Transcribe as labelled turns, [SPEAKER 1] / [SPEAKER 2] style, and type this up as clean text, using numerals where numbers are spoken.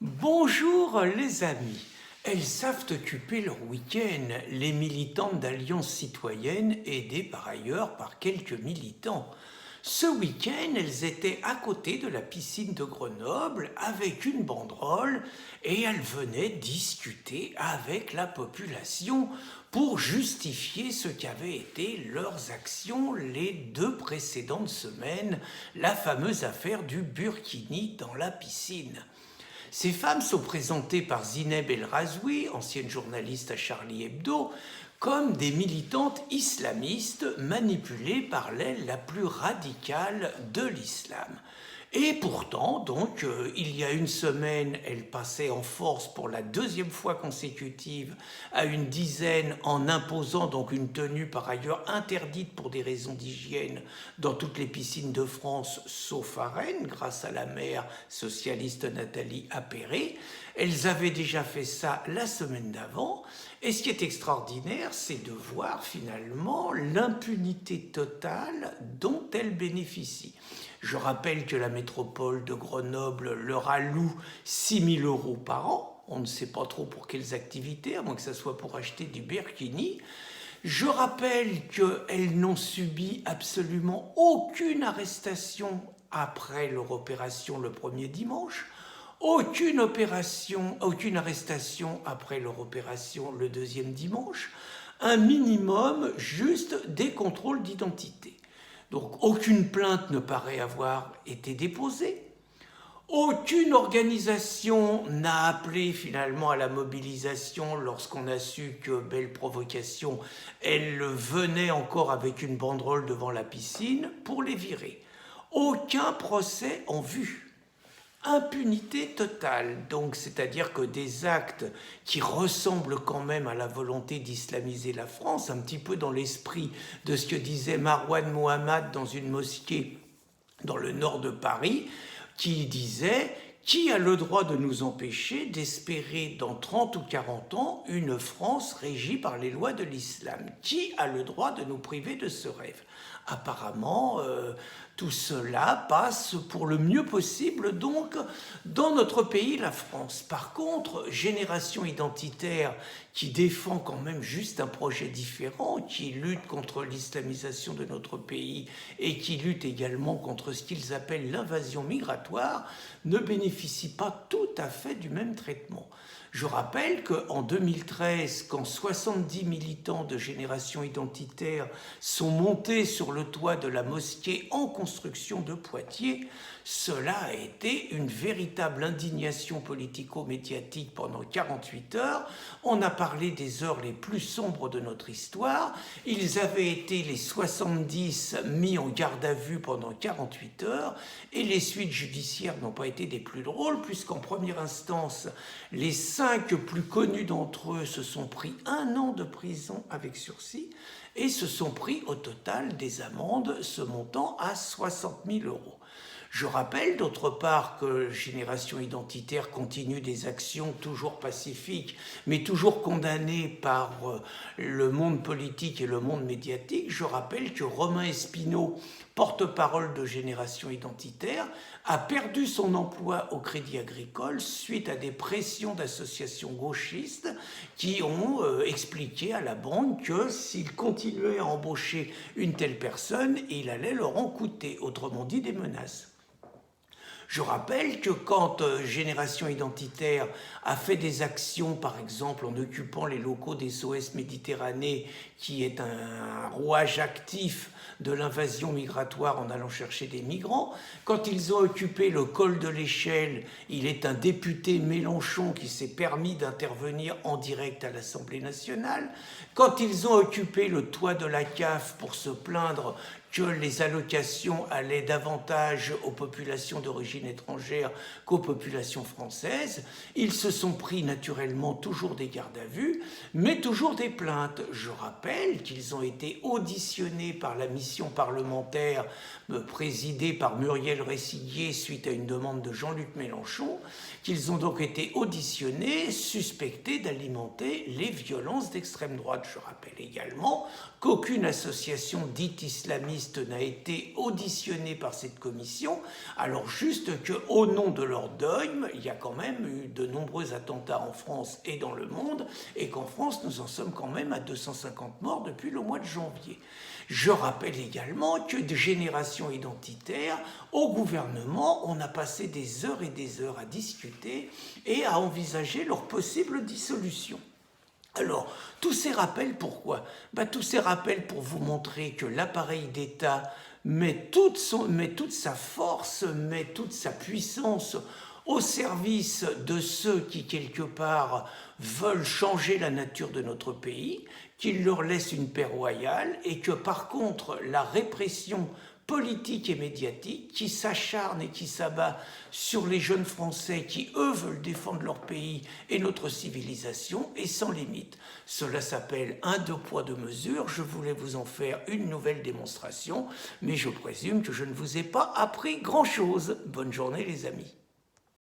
[SPEAKER 1] Bonjour les amis. Elles savent occuper leur week-end, les militantes d'Alliance citoyenne, aidées par ailleurs par quelques militants. Ce week-end, elles étaient à côté de la piscine de Grenoble avec une banderole et elles venaient discuter avec la population pour justifier ce qu'avaient été leurs actions les 2 précédentes semaines, la fameuse affaire du burkini dans la piscine. Ces femmes sont présentées par Zineb El Razoui, ancienne journaliste à Charlie Hebdo, comme des militantes islamistes manipulées par l'aile la plus radicale de l'islam. Et pourtant, donc, il y a une semaine, elles passaient en force pour la 2e fois consécutive à une dizaine en imposant donc une tenue par ailleurs interdite pour des raisons d'hygiène dans toutes les piscines de France, sauf à Rennes, grâce à la maire socialiste Nathalie Appéré. Elles avaient déjà fait ça la semaine d'avant. Et ce qui est extraordinaire, c'est de voir finalement l'impunité totale dont elles bénéficient. Je rappelle que la métropole de Grenoble leur alloue 6 000 € par an. On ne sait pas trop pour quelles activités, à moins que ce soit pour acheter du burkini. Je rappelle qu'elles n'ont subi absolument aucune arrestation après leur opération le premier dimanche, aucune arrestation après leur opération le 2e dimanche, un minimum juste des contrôles d'identité. Donc aucune plainte ne paraît avoir été déposée. Aucune organisation n'a appelé finalement à la mobilisation lorsqu'on a su que, belle provocation, elle venait encore avec une banderole devant la piscine pour les virer. Aucun procès en vue. Impunité totale, donc, c'est-à-dire que des actes qui ressemblent quand même à la volonté d'islamiser la France, un petit peu dans l'esprit de ce que disait Marwan Mohammad dans une mosquée dans le nord de Paris, qui disait « Qui a le droit de nous empêcher d'espérer dans 30 ou 40 ans une France régie par les lois de l'islam? Qui a le droit de nous priver de ce rêve ?» Apparemment, tout cela passe pour le mieux possible donc dans notre pays, la France. Par contre, Génération Identitaire, qui défend quand même juste un projet différent, qui lutte contre l'islamisation de notre pays et qui lutte également contre ce qu'ils appellent l'invasion migratoire, ne bénéficie pas tout à fait du même traitement. Je rappelle qu'en 2013, quand 70 militants de Génération Identitaire sont montés sur le toit de la mosquée en construction de Poitiers, cela a été une véritable indignation politico-médiatique pendant 48 heures. On a parlé des heures les plus sombres de notre histoire. Ils avaient été les 70 mis en garde à vue pendant 48 heures et les suites judiciaires n'ont pas été des plus drôles puisqu'en première instance, les 5 plus connus d'entre eux se sont pris 1 an de prison avec sursis et se sont pris au total des amendes se montant à 60 000 €. Je rappelle d'autre part que Génération Identitaire continue des actions toujours pacifiques, mais toujours condamnées par le monde politique et le monde médiatique. Je rappelle que Romain Espinot, porte-parole de Génération Identitaire, a perdu son emploi au Crédit Agricole suite à des pressions d'associations gauchistes qui ont expliqué à la banque que s'il continuait à embaucher une telle personne, il allait leur en coûter, autrement dit des menaces. Je rappelle que quand Génération Identitaire a fait des actions, par exemple en occupant les locaux des SOS Méditerranée, qui est un rouage actif de l'invasion migratoire en allant chercher des migrants, quand ils ont occupé le col de l'Échelle, il est un député Mélenchon qui s'est permis d'intervenir en direct à l'Assemblée nationale. Quand ils ont occupé le toit de la CAF pour se plaindre que les allocations allaient davantage aux populations d'origine étrangère qu'aux populations françaises, ils se sont pris naturellement toujours des gardes à vue, mais toujours des plaintes. Je rappelle qu'ils ont été auditionnés par la mission parlementaire présidée par Muriel Réciguier suite à une demande de Jean-Luc Mélenchon, qu'ils ont donc été auditionnés, suspectés d'alimenter les violences d'extrême droite. Je rappelle également qu'aucune association dite islamiste terroristes n'a été auditionné par cette commission, alors juste qu'au nom de leur dogme, il y a quand même eu de nombreux attentats en France et dans le monde, et qu'en France, nous en sommes quand même à 250 morts depuis le mois de janvier. Je rappelle également que de génération identitaire, au gouvernement, on a passé des heures et des heures à discuter et à envisager leur possible dissolution. Alors, tous ces rappels, pourquoi? Tous ces rappels pour vous montrer que l'appareil d'État met toute sa force, met toute sa puissance au service de ceux qui, quelque part, veulent changer la nature de notre pays, qu'ils leur laissent une paix royale et que, par contre, la répression politique et médiatique qui s'acharne et qui s'abat sur les jeunes Français qui, eux, veulent défendre leur pays et notre civilisation est sans limite. Cela s'appelle un deux poids deux mesures. Je voulais vous en faire une nouvelle démonstration, mais je présume que je ne vous ai pas appris grand-chose. Bonne journée les amis.